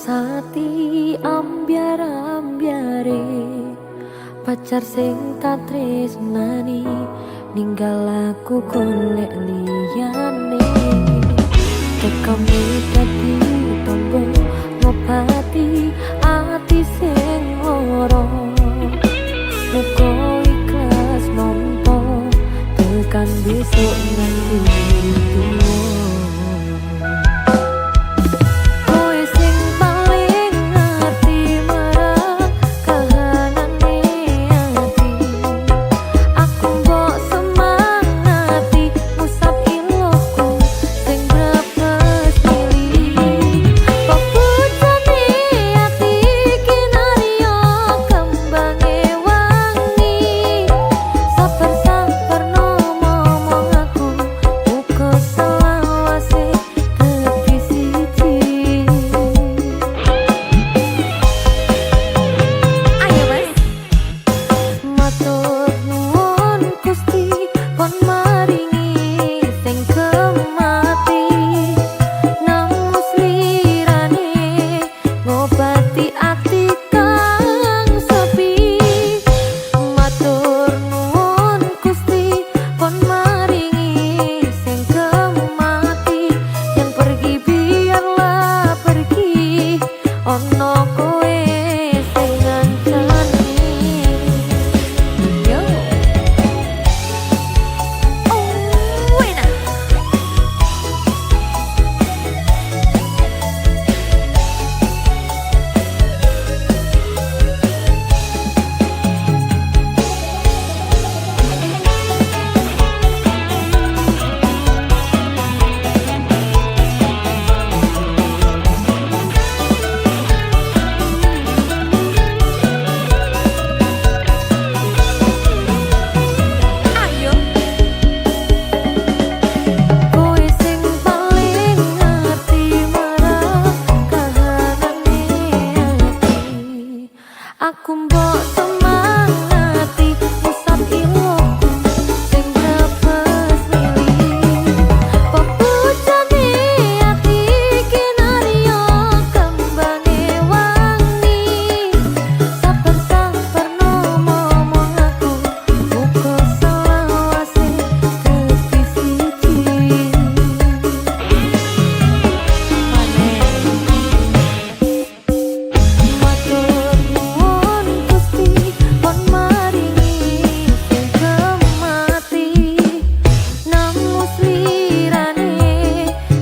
Sati ambyar-ambyare pacar sing tak tresnani ninggal aku golek liyane tekane dadi tombo ngobati ati sing lara muga ikhlas nampa tekan besok nanti tuwa. Aku mbok semangati pusat ilmuku sing brebes milih pepujane ati kinarya kembange wangi saper-saper ngomong aku muga selawase dadi siji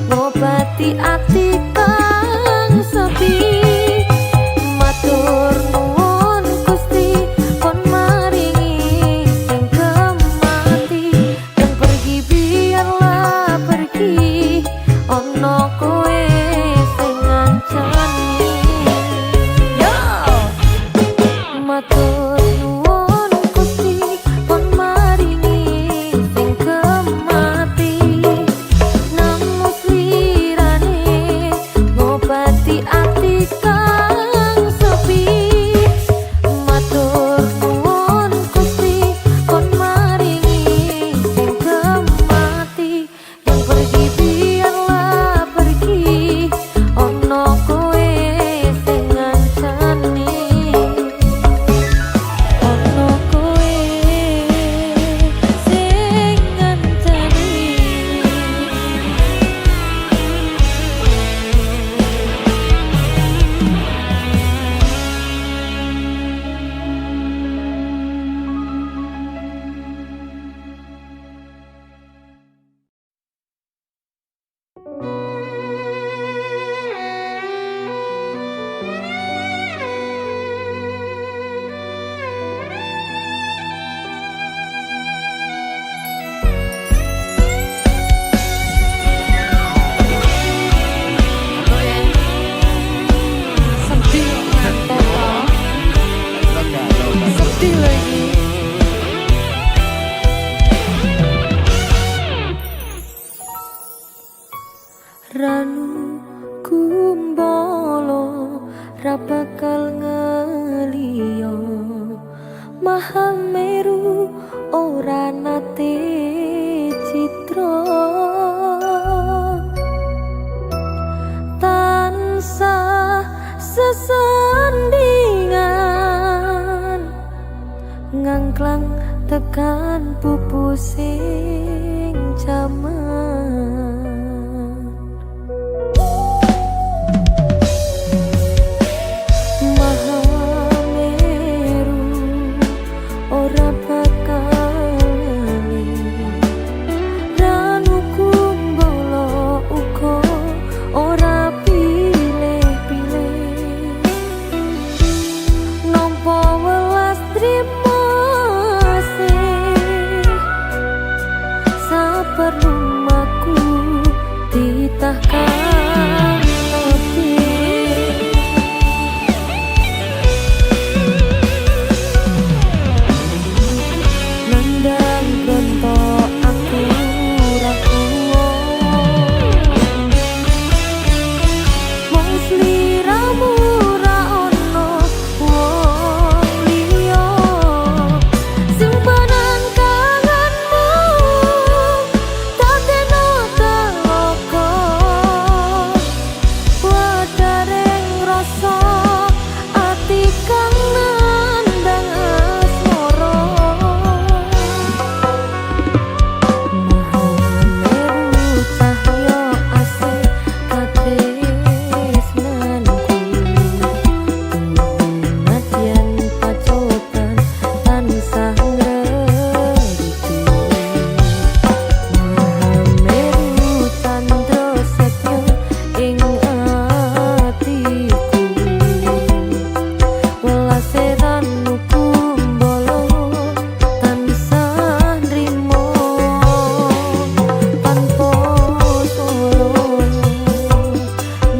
ati kang sepi matur nuwun Gusti kon maringi sing kemati dan pergi biarlah pergi ono kowe sing ngancani yo matur nuwun Gusti kon maringi sing kemati nang musli ngobati ati kang sepi matur nuwun Gusti kon maringi sing kemati yang pergi biarlah pergi ono kowe sing ngancani ono kowe sing ngancani. Ranu kumbolo ra bakal ngeliyo Mahameru ora nate citra tansah sesandingan ngangklang tekan pupusing jaman Mahameru ora bakal Ranu Kumbolo uga ora pilih-pilih nampa welas trimo saperlumaku ditahkan lebih nandang gontok aku rakuwo mung sliramu ra ono wong liya simpenan kangenmu tateno teloko wadaring rasa ati kang nandang asmara Mahameru cahya asih katresnanku nadyan pacoban tansah ngreduti Mahameru candra setya ing atiku welase Ranu Kumbolo tansah nrimo tanpa solo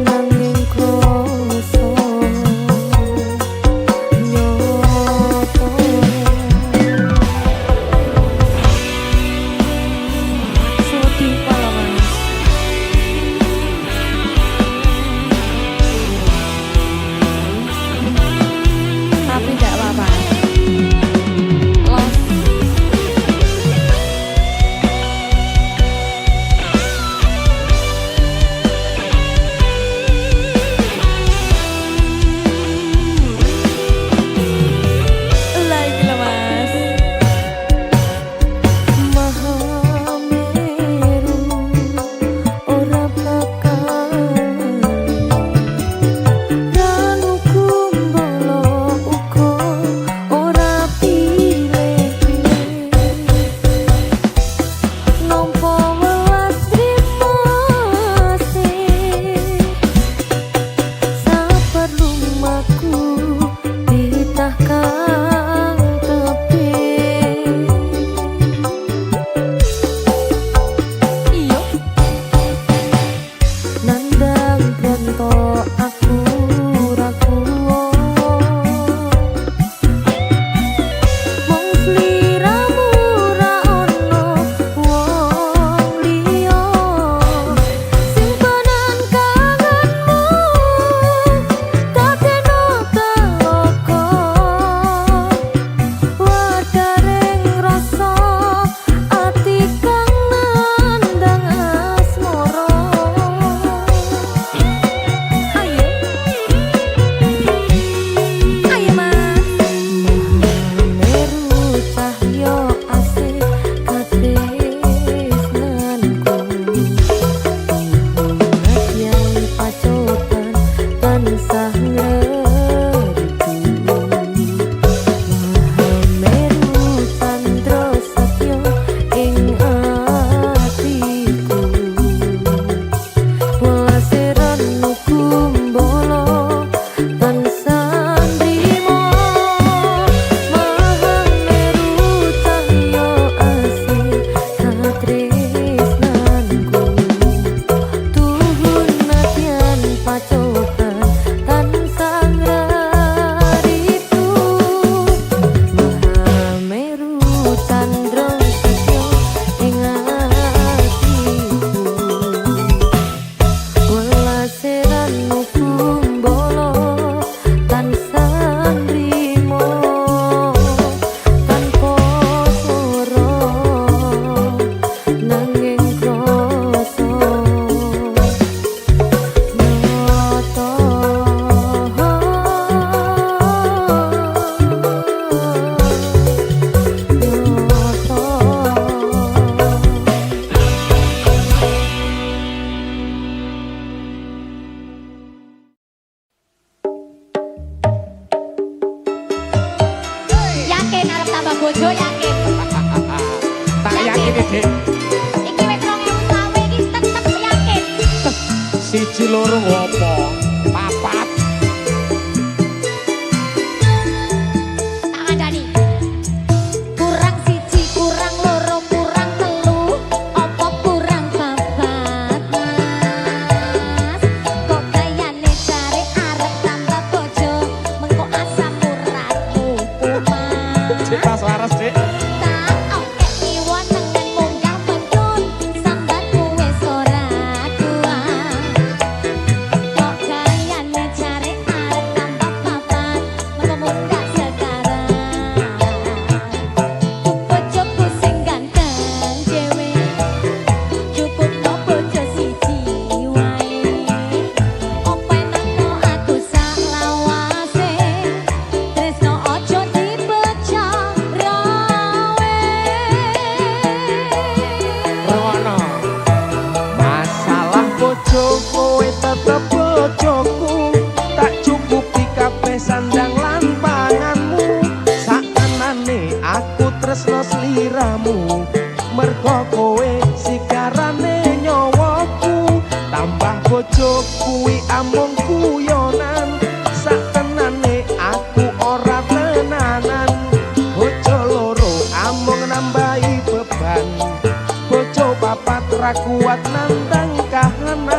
nanging krasa nyoto Sudi Palawan tapi tidak apa-apa los lagi lah mas Mahameru ora bakal Ranu Kumbolo uga ora pilih-pilih nampa welas trimo saperlumaku ditahkan tebih iyo nandang bronto aku rakuwo mung sliramu ra ono wong liya simpenan kangenmu tateno teloko wadaring rasa ati kang nandang asmara ayo ayo mas Mahameru cahya asih katresnanku nadyan pacoban tansah ngreduti Mahameru candra setya ing atiku welase Ranu Kumbolo tansah nrimo Mahameru cahya asih katresnanku tuhun nadyan pacoban tansah bojo yakin. Tak yakin Dik. Iki wis 2000 sawe iki tetep yakin. Siji loro opo? Papat. Tak kandhani. Kurang siji, kurang loro, kurang telu, apa kurang papat, Mas? Kok kayane jare arep tambah bojo, mengko asam uratmu kumat. Dik pas waras Dik. Tak oke niwon nengen munggah mentun, sambatmu wis ora kuat. Kok kayane jare arep tambah papat, mengko munggah sekarang. Bojoku sing ganteng dhewe, cukupno bojo siji wae. Openanno aku sak lawase, tresno ojo dibeca rawe. Rono. Masalah bojo kowe tetep bojoku. Tak cukupi kabeh sandang lan panganmu. Sakenane aku tresno sliramu. Mergo kowe sikarane nyawaku. Tambah bojo kuwi amung guyonan. Sakenane aku ora tenanan. Bojo loro amung nambahi beban. Bojo papat ra kuat nandang kahanan.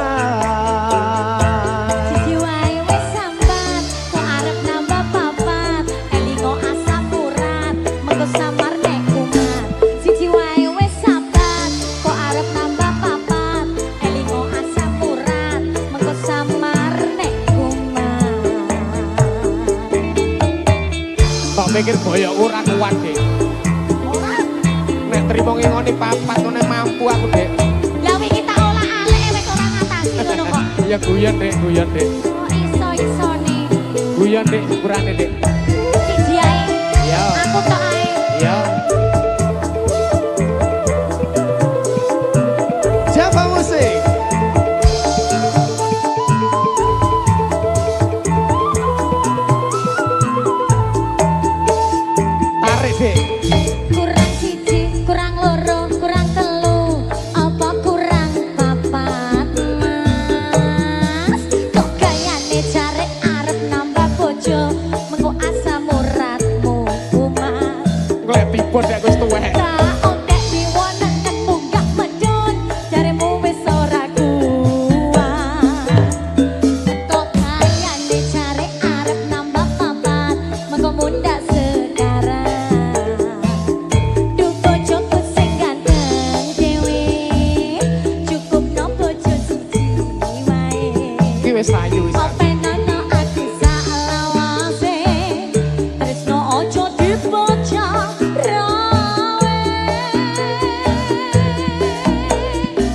Siji wae wis sambat, kok arep nambah papat, elingo asam urat, mengko samar nek kumat. Siji wae wis sambat, kok arep nambah papat, elingo asam urat, mengko samar nek kumat. Kok mikir boyokku ora kuat Dik. Nek trimo ngingoni papat ngene mampu aku Dik. Lah wingi tak olah aleke wis ora ngatasi ngono kok. Ya guyon Dik, guyon Dik. Oh iso-isone. Guyon Dik, syukurane Dik. Siji ae. Iya. Aku tok ae. Ya. Siapa musik? Tarik Dik. Kurang siji, kurang loro, kurang telu, apa kurang papat, Mas? Kok kayane jare arep nambah bojo, mengko asam uratmu kumat. Golek pipon nek wis tuwek. Tak oke diwonengen munggah medun, jaremu wis ora kuat. Kok kayane jare arep nambah papat, mengko mundhak sekarang. Duh bojoku sing ganteng dhewe, cukupno bojo siji wae. Iki wis sayu wis. Openana aku sak lawase, tresno ojo dibeca rawe.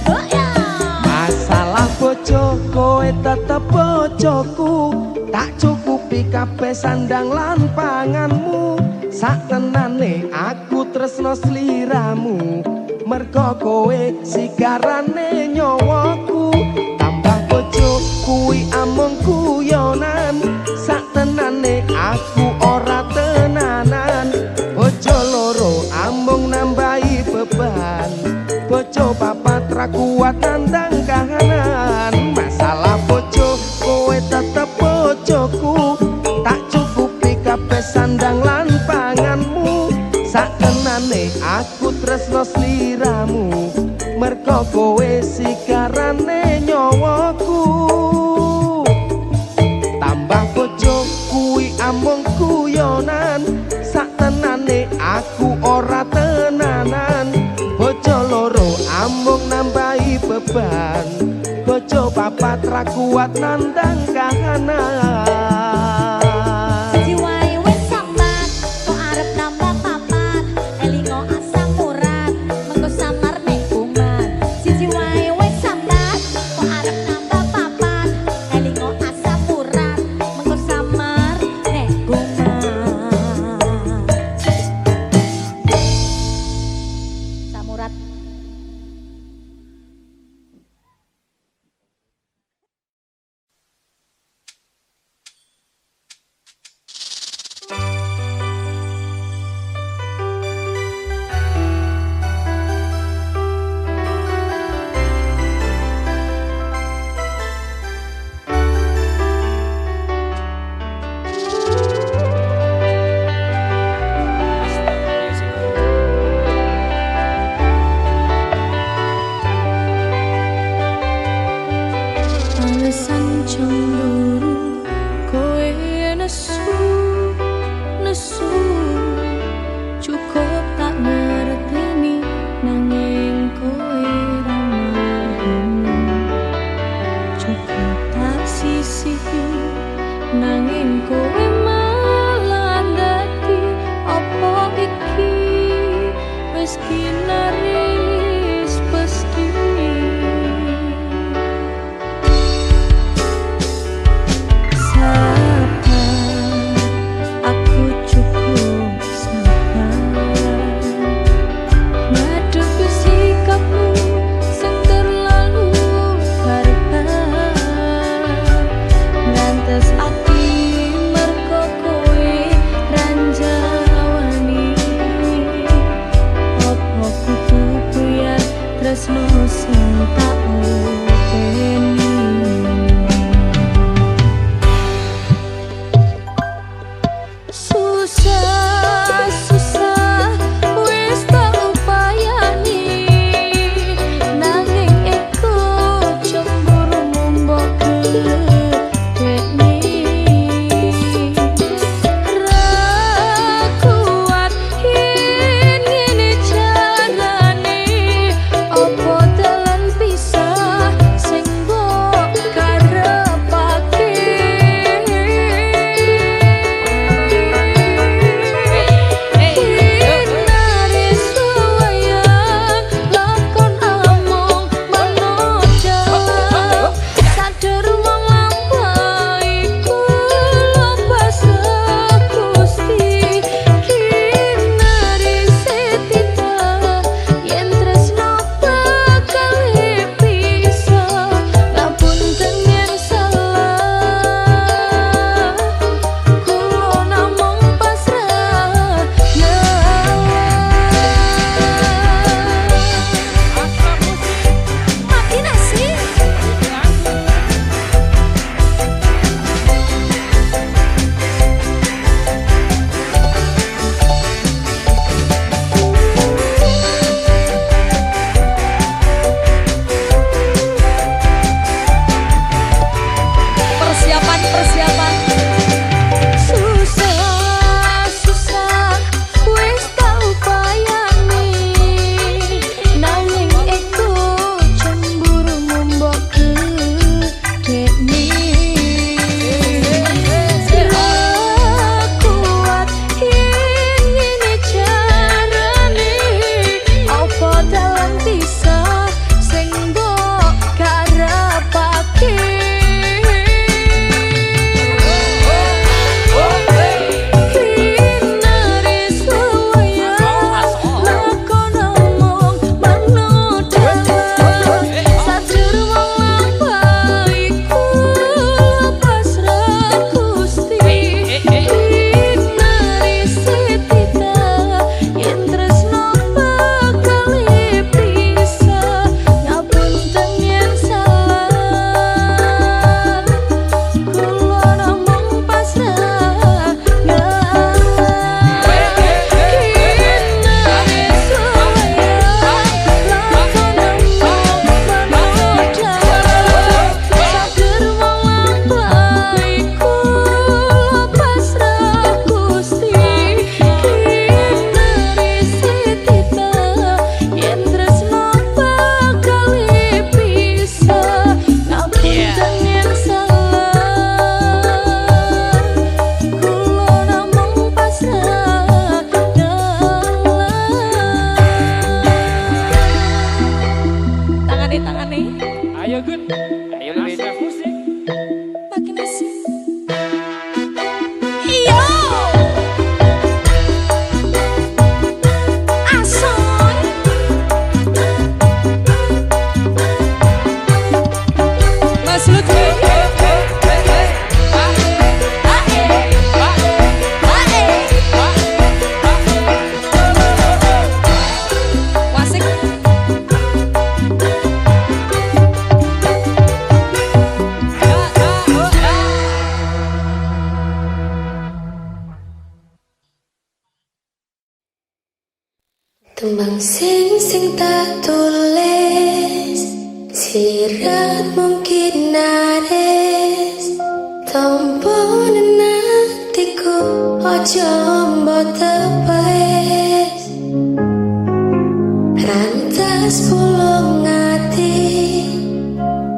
Oh ya. Masalah bojo kowe tetep bojoku. Tak cukupi kabeh sandang lan panganmu. Sakenane aku tresno sliramu. Mergo kowe sigarane nyawaku. Tambah bojo kuwi amung guyonan. Satenane aku ora tenanan. Bojo loro amung nambahi beban. Bojo papat ra kuat nandang kahanan. Masalah bojo kowe tetep bojoku. Tak cukupi kabeh sandang lan panganmu. Sakenane aku tresno sliramu. Mergo kowe sikarane nyawaku. Tambah bojo kuwi amung guyonan. Satenane aku ora tenanan. Bojo loro amung nambahi beban. Bojo papat ra kuat nandang kahanan. Siji wae wis sambat, kok arep nambah papat, elingo asam urat, mengko samar nek kumat. Siji wae wis sambat, kok arep nambah papat, elingo asam urat, mengko samar nek kumat. Samurat. nanging kowe malah dadi apa iki wis kinaris pasti aku cukup sabar ngadepi sikapmu sing terlalu barbar ngantes ati merko kowe ranjawani opo kudu buyar tresno sing tak openi susah wis tak upayani nanging iku cemburu mbok gedeni ra kuat ngene carane opo dalan pisah sing mbok karepake Ayo Gun, ayo lebih musik. makin asik iyo ason Mas Lutfi Tembang sing tak tulis sirat mungkin nares tompo nenatiku ojo mbok tepes rantas pulung ati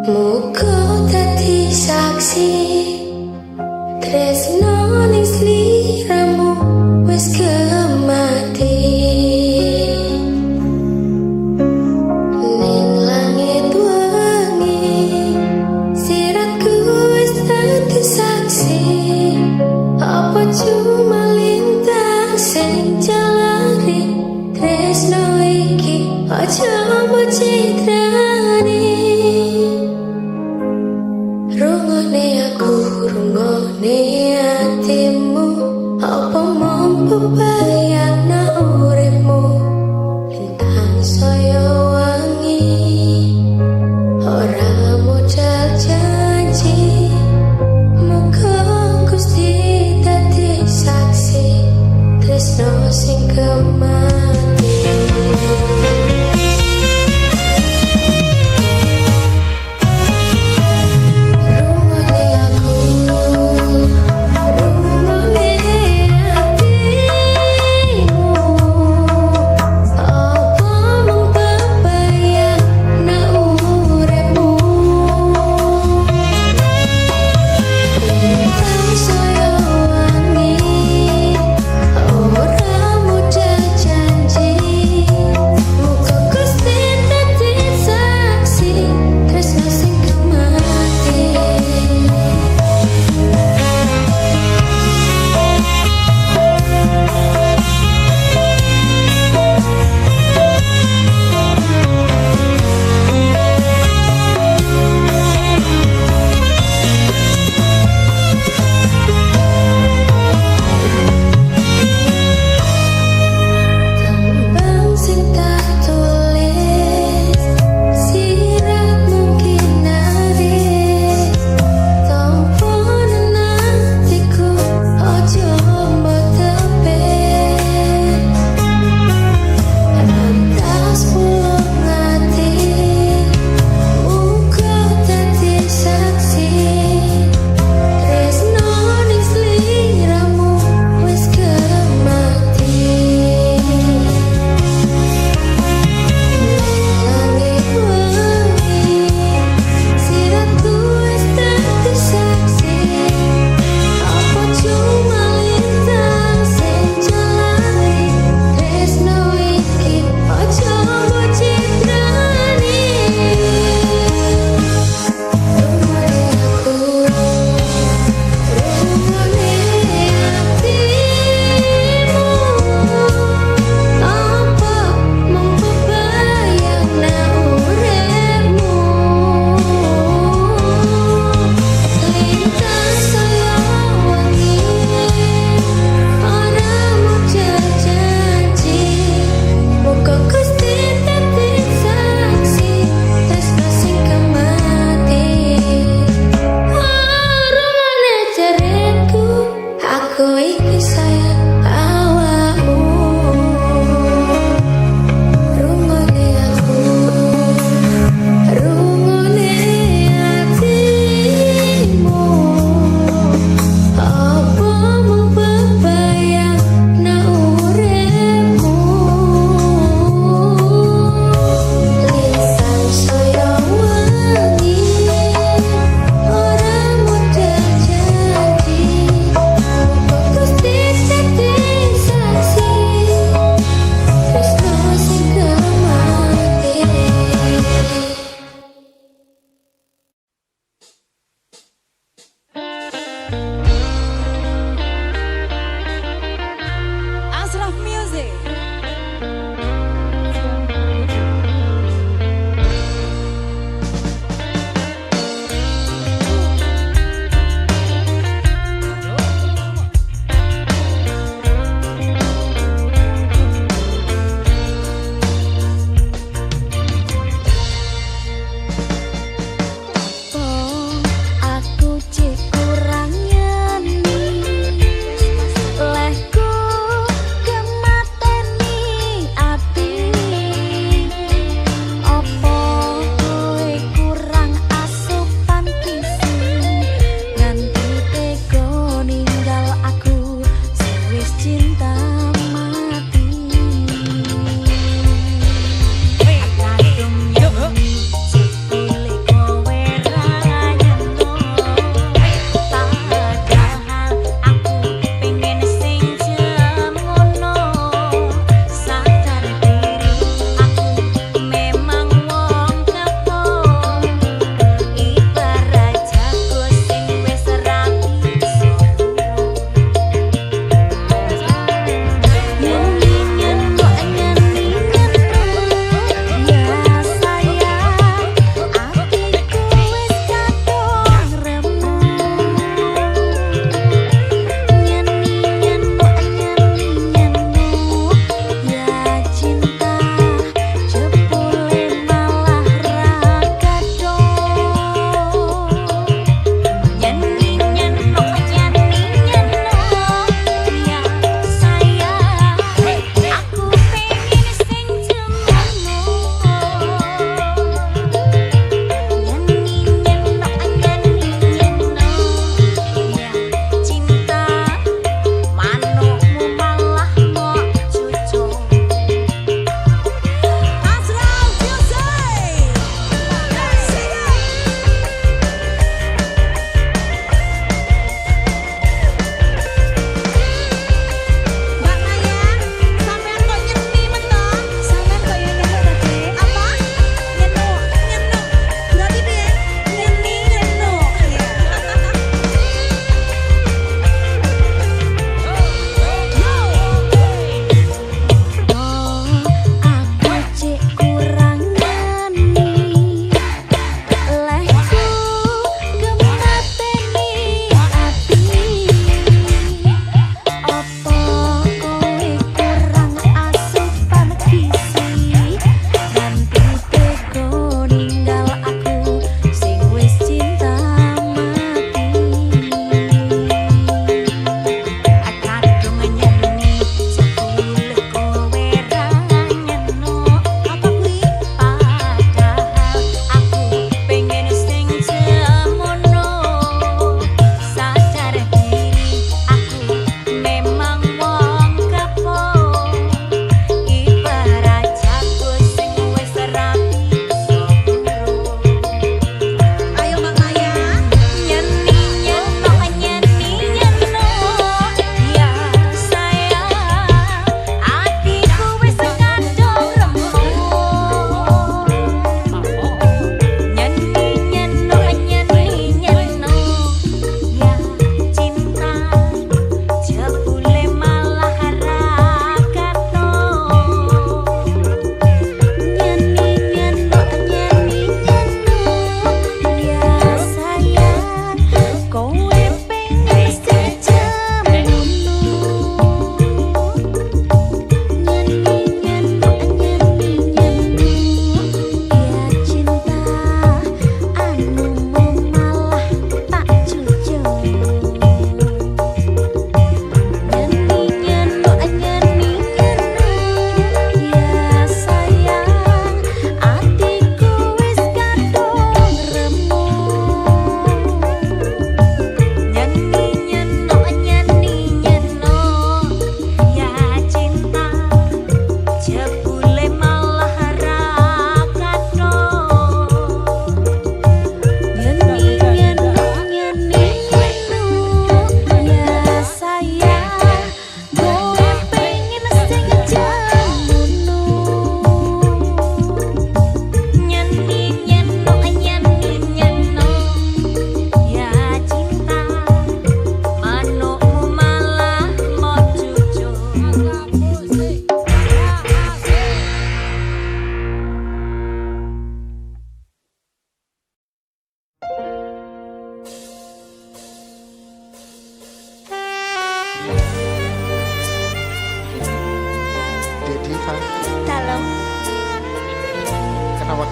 muga dadi saksi tresno ning sliramu wis kemati. Ning langit wengi siratku wis dadi saksi. Apa cuma lintang sing jalari tresno iki aja mbok citrani. Rungone aku, rungone hatimu, apa mampu bayangna uripmu. Lintang saya wangi, ora modal janji. Muga Gusti dadi saksi, tresno sing kemati. Rungone aku, rungone hatimu, apa mung bebayangna uripmu. Lintang saya wangi, ora modal janji. Muga Gusti dadi saksi, tresno sing kemati. Tembang sing tak tulis, sirat mungkin naris. Tanpa nantiku, ojo mbok tepet. Atas pulung ati, muga dadi saksi. Tresno ning sliramu wis kemati. Langit wengi, siratku wis dadi saksi. Apa cuma lintang sing jalari tresno iki aja mbok citrani. Rungone aku, rungone hatimu, apa mung bebayangna uripmu. Lintang saya wangi, ora modal janji. Muga Gusti dadi saksi, tresno sing kemati. Rungone jariku, aku iki sayang awakmu. Rungone aku, rungone hatimu, apa mung bebayangna uripmu. Lintang saya wangi, ora modal janji. Muga Gusti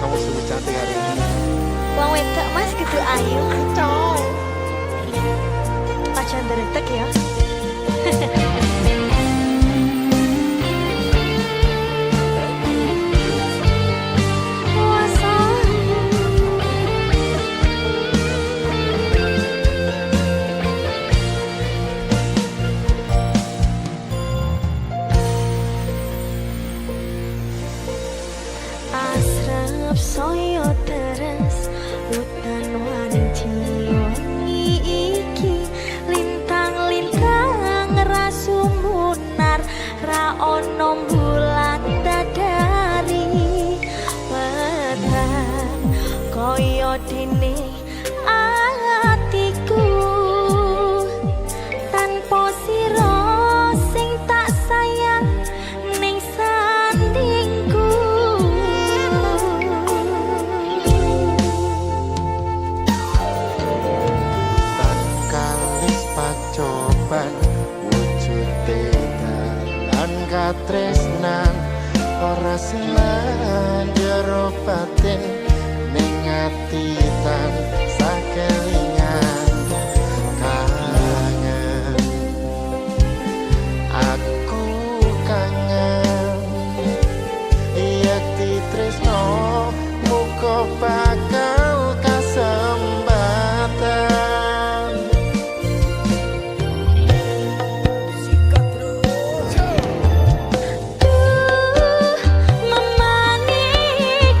kamu sungguh cantik hari ini. Wong wedok Mas gitu ayu. Kacau. Aja ndretek ya. Asrap soyo teres hutan wanci wangi iki lintang-lintang rasumunar ra ono bulan dadari wetan koyo dene atiku tanpa sira sing tak sayang ning sandingku. Kalis pacoban wujude dalan katresnan ora sinan jero batin ning ati tan sakelingan kangen aku kangen yekti tresno muga bakal kasembatan. Memani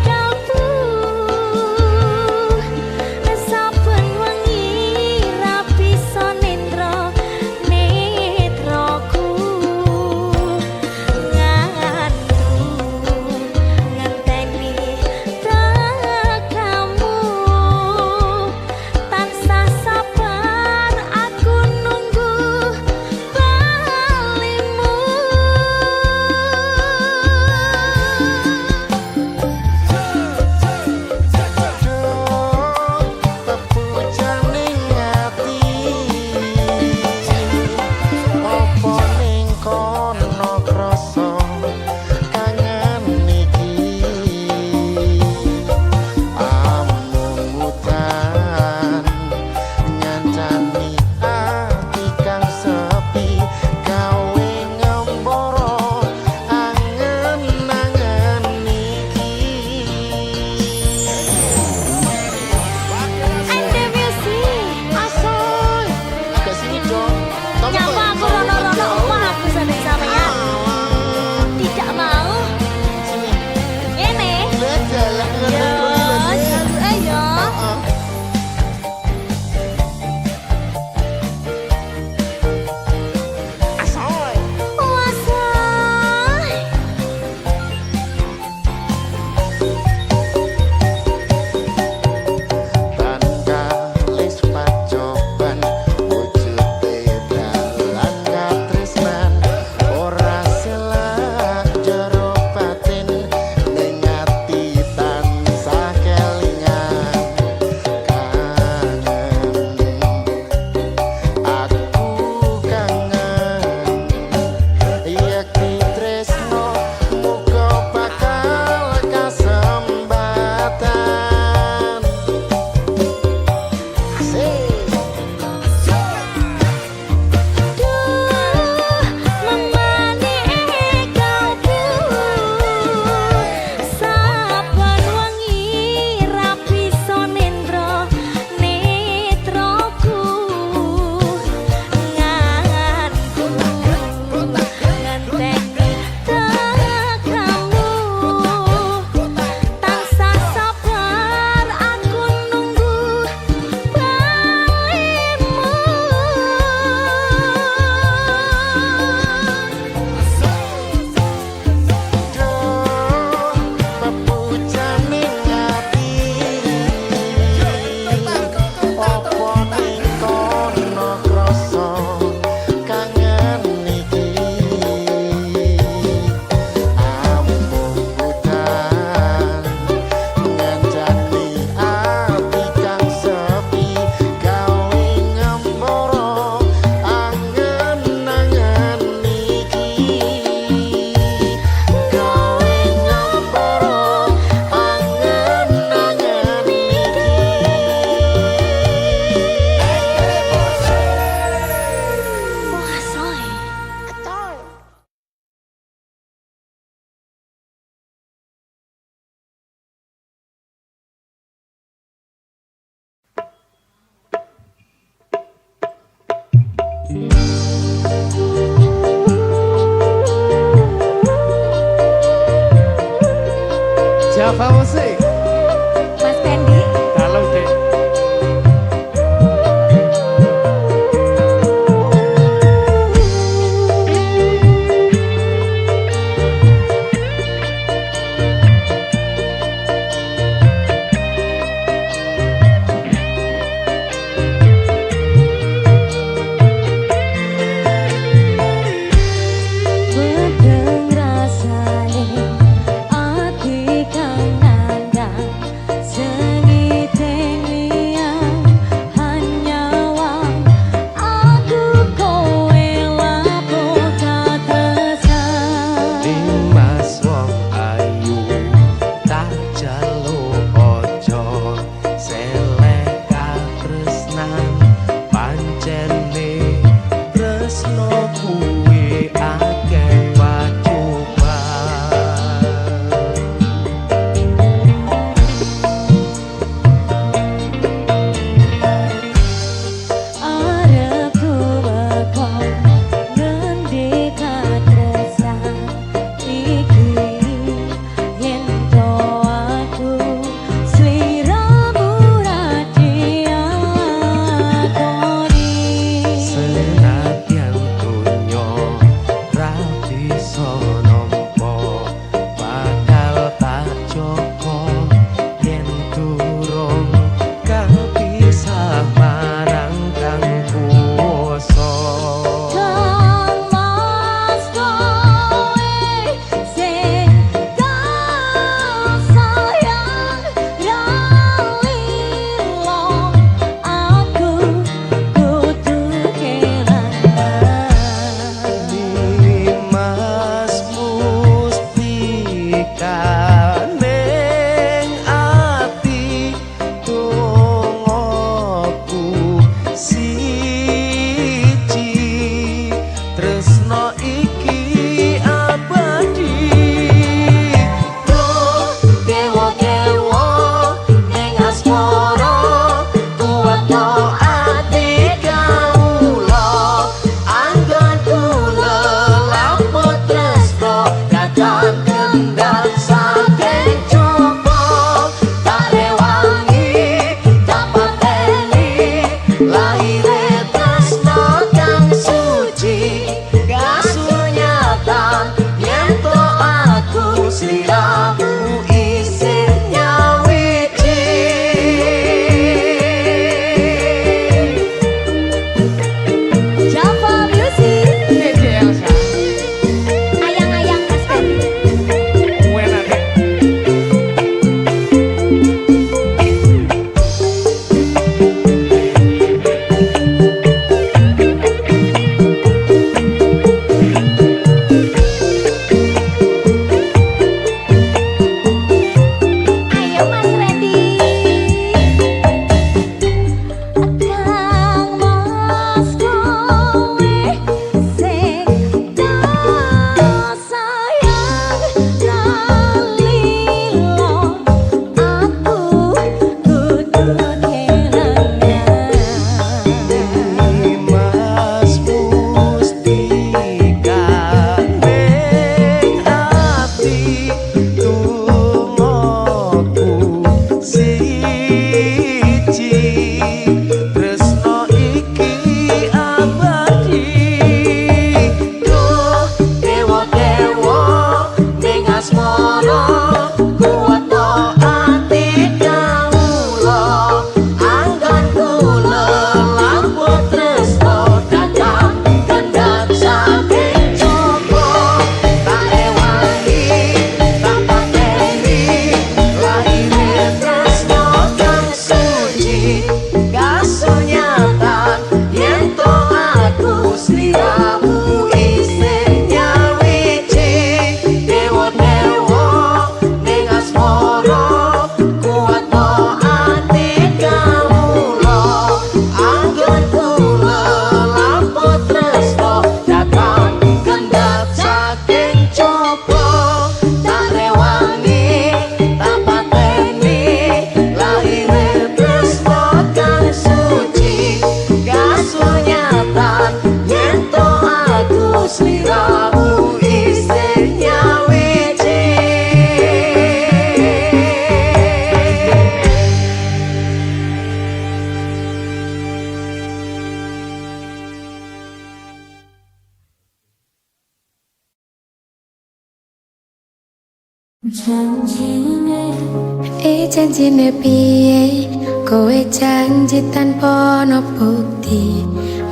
kalbu Java Musik. Mas Pendi. Kalau Dek. Bedeng rasane ati kang nandang sengiteng liang hanyawang aku kowe lapo katresan Dimas wong ayu tak jaluk ojo selek katresnan pancene tresno kuwi akeh pacoban. arep tumeka ngendi katresan iki yen to aku sliramu radiakoni Senadyan donya ra Janjine piye kowe janji tanpa ono bukti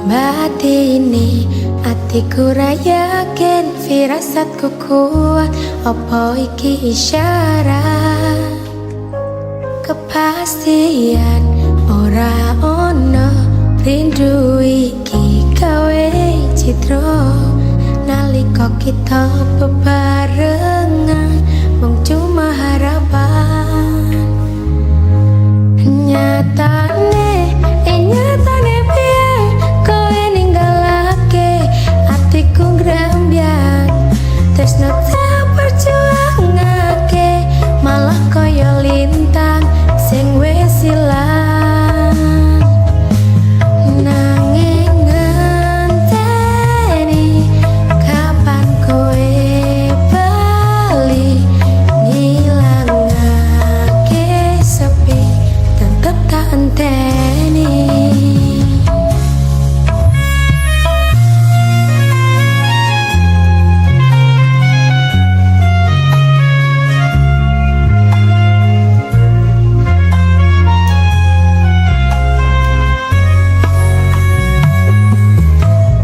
batine atiku ra yakin firasatku kuat apa iki isyarat kepastian ora ono rindu iki gawe citra nalika kita bebarengan mung cuma harapan nyatane piye kowe ninggalake atiku grembyang tresno tak perjuangake malah koyo lintang sing wis ilang nanging ngenteni kapan kowe bali ngilangake sepi tetep tak enteni.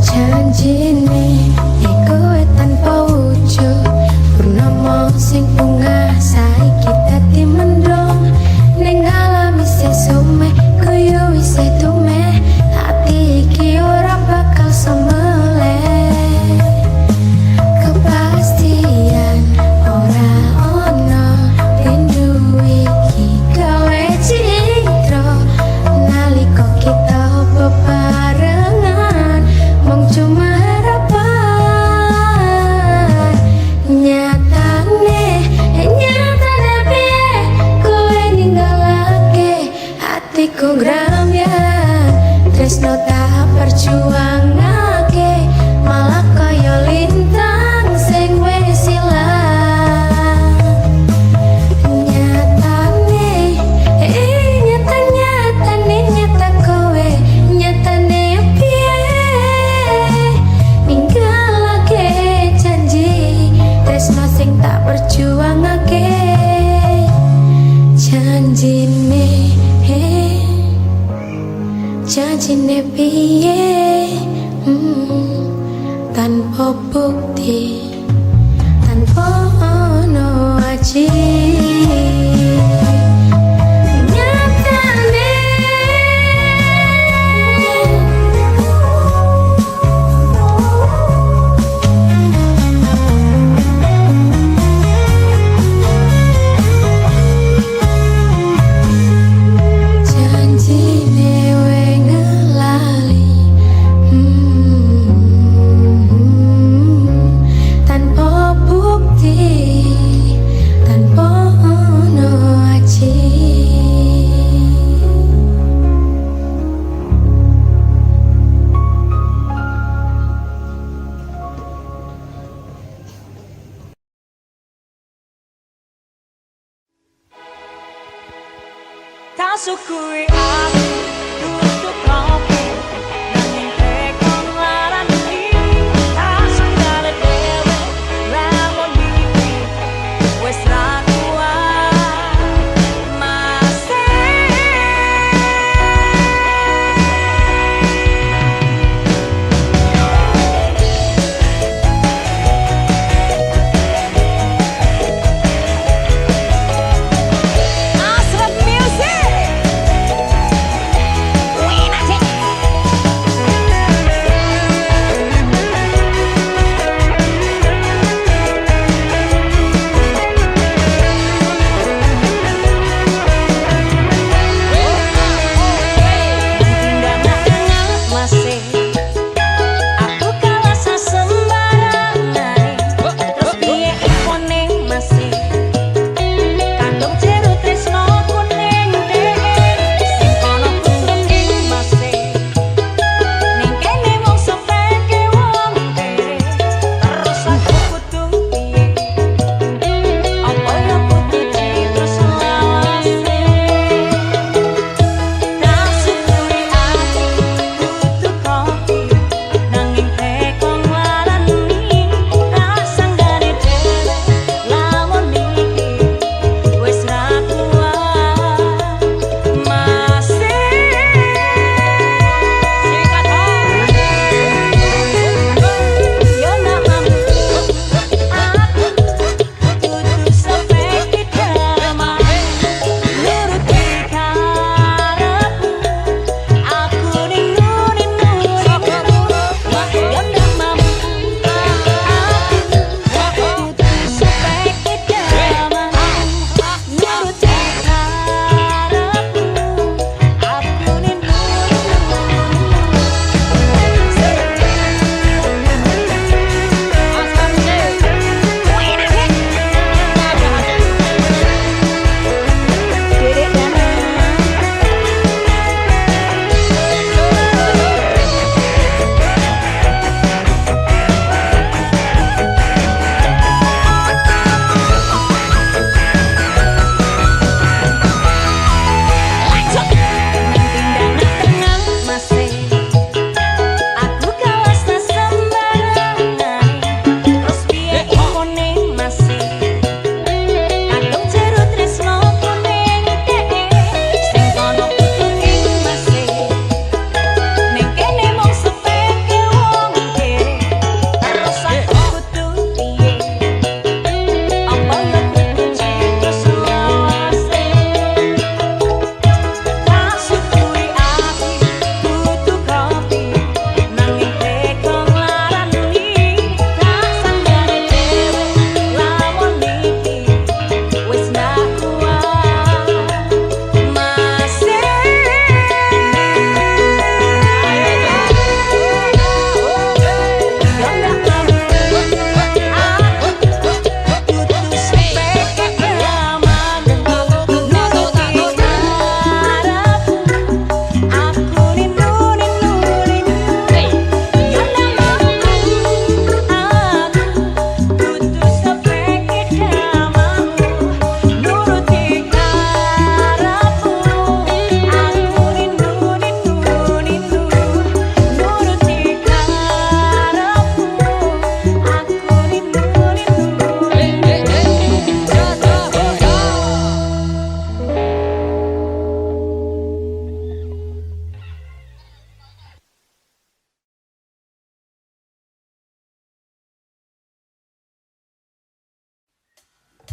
Janjine kowe tanpa wujud purnama sing bungah saiki dadi mendung ning alam isih sume koyo isih tume ati iki ora bakal semeleh kepastian ora ono rindu iki gawe citra nalika kita bebarengan mung cuma harapan nyatane piye kowe ninggalake hatiku grembyang tresno tak perjuangake malah kaya lintang sing wis ilang nyatane nyata kowe nyatane piye ninggalake janji tresno sing tak perjuangake janjine piye tanpa bukti tanpa ono aji nyatane janjine we ngelali tanpa bukti tanpa ono aji. Tak syukuri aku tutup kopi nanging tekon larang ini tak sungguh dewe lamun mimpi wes ra kuat masih Asrap Music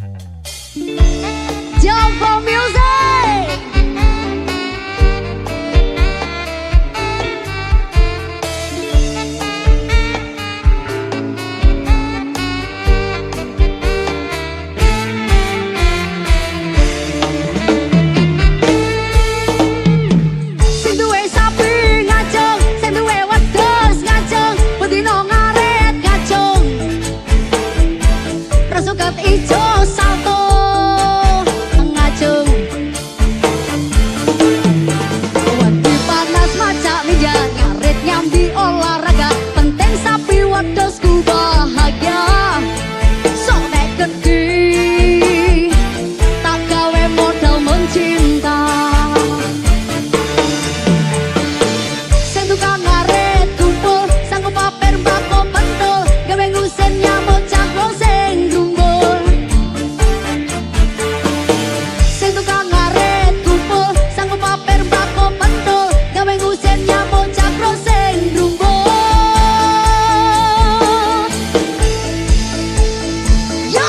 Jumbo Music. Sing duwe sapi ngacung, sing duwe wedhus ngacung, bedino ngaret ngacung. Rasukat ijo salto ngacung. Wadi panas macak ninja ngaret nyambi olahraga, penting sapi wedhusku bahagia. Sok nek gede tak gawe modal mencinta. Sing tukang ngaret kumpul sanggup paper mbako pentul, gawe ngusen nyamuk cakro sing grumbul. Sing tukang ngaret kumpul sanggup paper mbako pentul, gawe ngusen nyamuk cakro sing grumbul. Yo!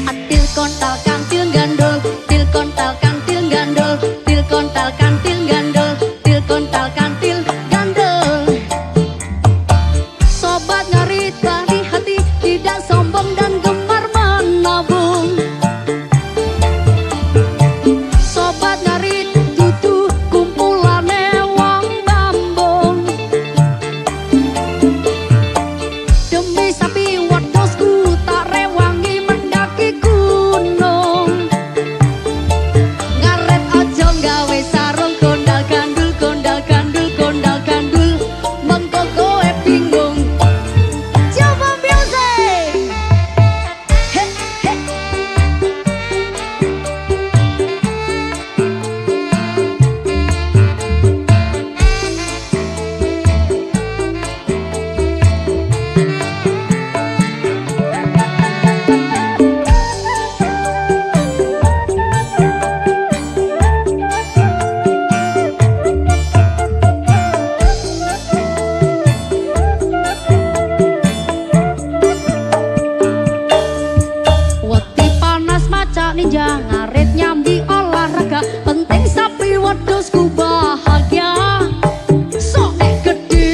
Atil kontal kantil gandul, til kontal kantil gandul, til kontal kantil gandul, til kontal kantil gandul. Sobat ngarita di hati, tidak sombong dan gemar menabung. Sobat ngarit tutu kumpulane wong bambung. Demi sapi wedhusku tak rewangi mendaki gunung. Ngaret aja gawe sarung kondal gandul, kondal gandul, kondal gandul, mengko kowe bingung. Coba music. He he. Wati panas macak ninja ngaret nyambi olahraga, penting sapi wedhusku bahagia. Sok nek gede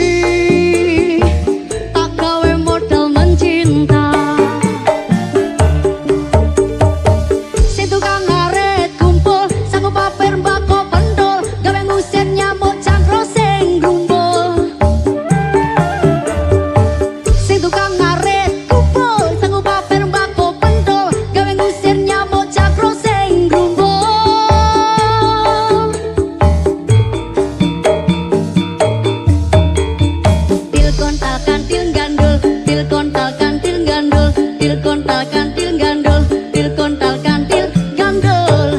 tak gawe modal mencinta. Sing tukang ngaret kumpul sanggup paper mbako pentul, gawe ngusen nyamuk cangkro sing grumbul. Sing tukang ngaret kumpul sanggup paper mbako pentul, gawe ngusir nyamuk cakro sing grumbul. Til kontal kantil gandul, til kontal kantil gandul, til kontal kantil gandul, til kontal kantil gandul.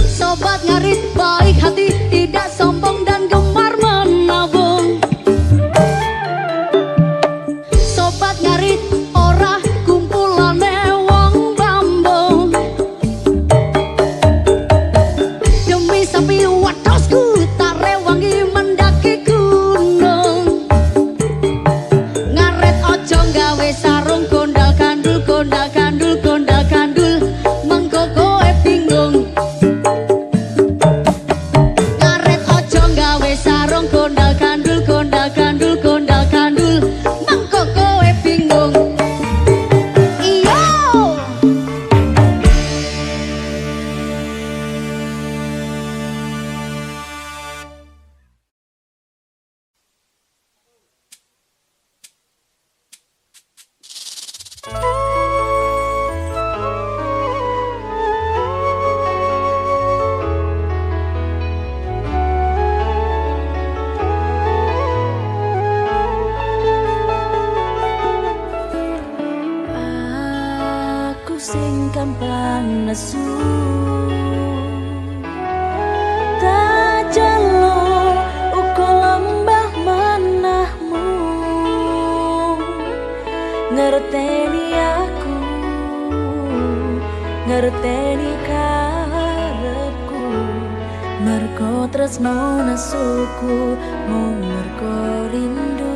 Sobat ngarit baik hati, tidak sombong dan gemar menabung. Sobat ngarit ora kumpulane wong bambung. Demi sapi wedhusku tak rewangi mendaki gunung. Ngaret ojo gawe sarung kondal gandul, kondal gandul, kondal gandul, mengko kowe bingung. Ngaret ojo gawe sarung kondal gandul, kondal gandul, kondal gandul, mengko kowe bingung. Iyo! Aku sing kampan nesu, tak jalo uko lembah manahmu. Ngerteni aku, ngerteni karepku, mergo tresno nesuku, mung mergo rindu.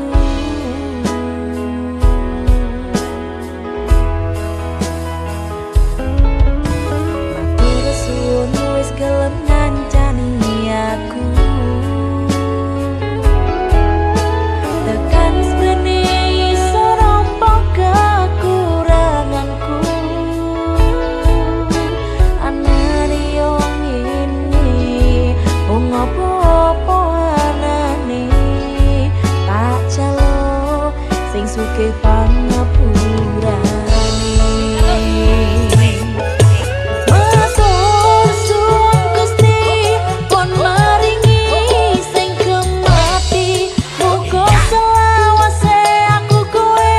sugih pangapurane. Matur suwun Gusti pun maringi sing kemati, muga selawase aku kowe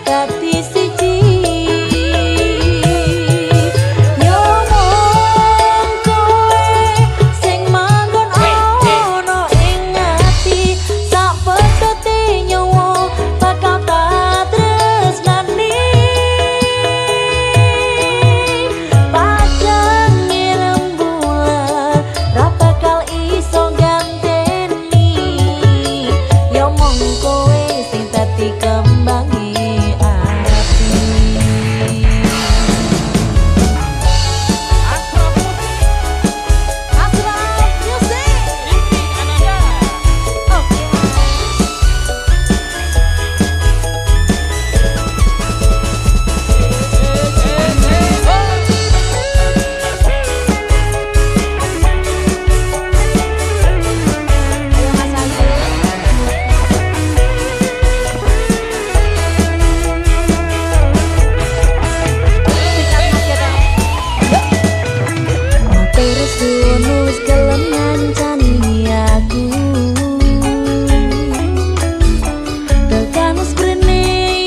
dadi siji. Yo mong kowe sing manggon ana ing ati, sak pedhote nyawa bakal tak tresnani. Padang rembulan ra bakal iso ganteni, yo mong kowe sing dadi kembangi ati. Matur suwun wis gelem ngancani aku, tekan sprene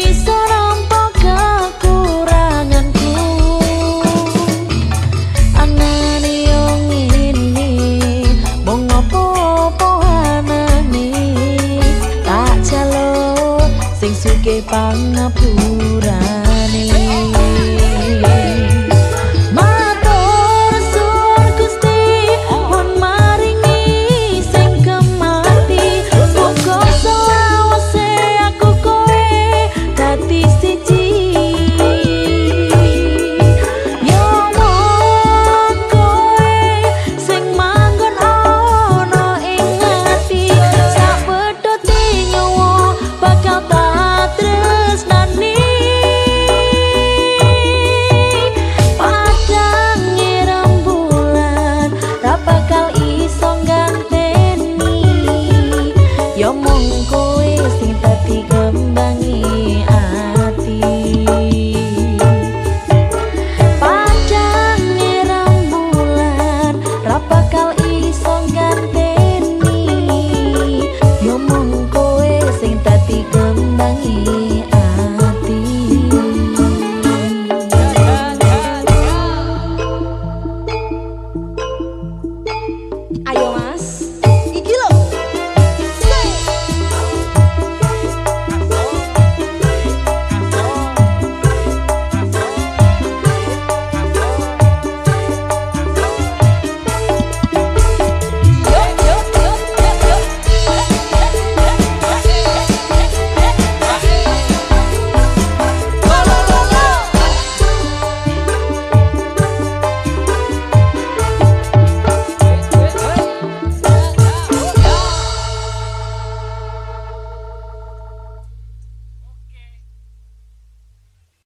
iso nampa kekuranganku. Anane yo ngene mung apa-apa anane, tak jaluk sing sugih pangapura.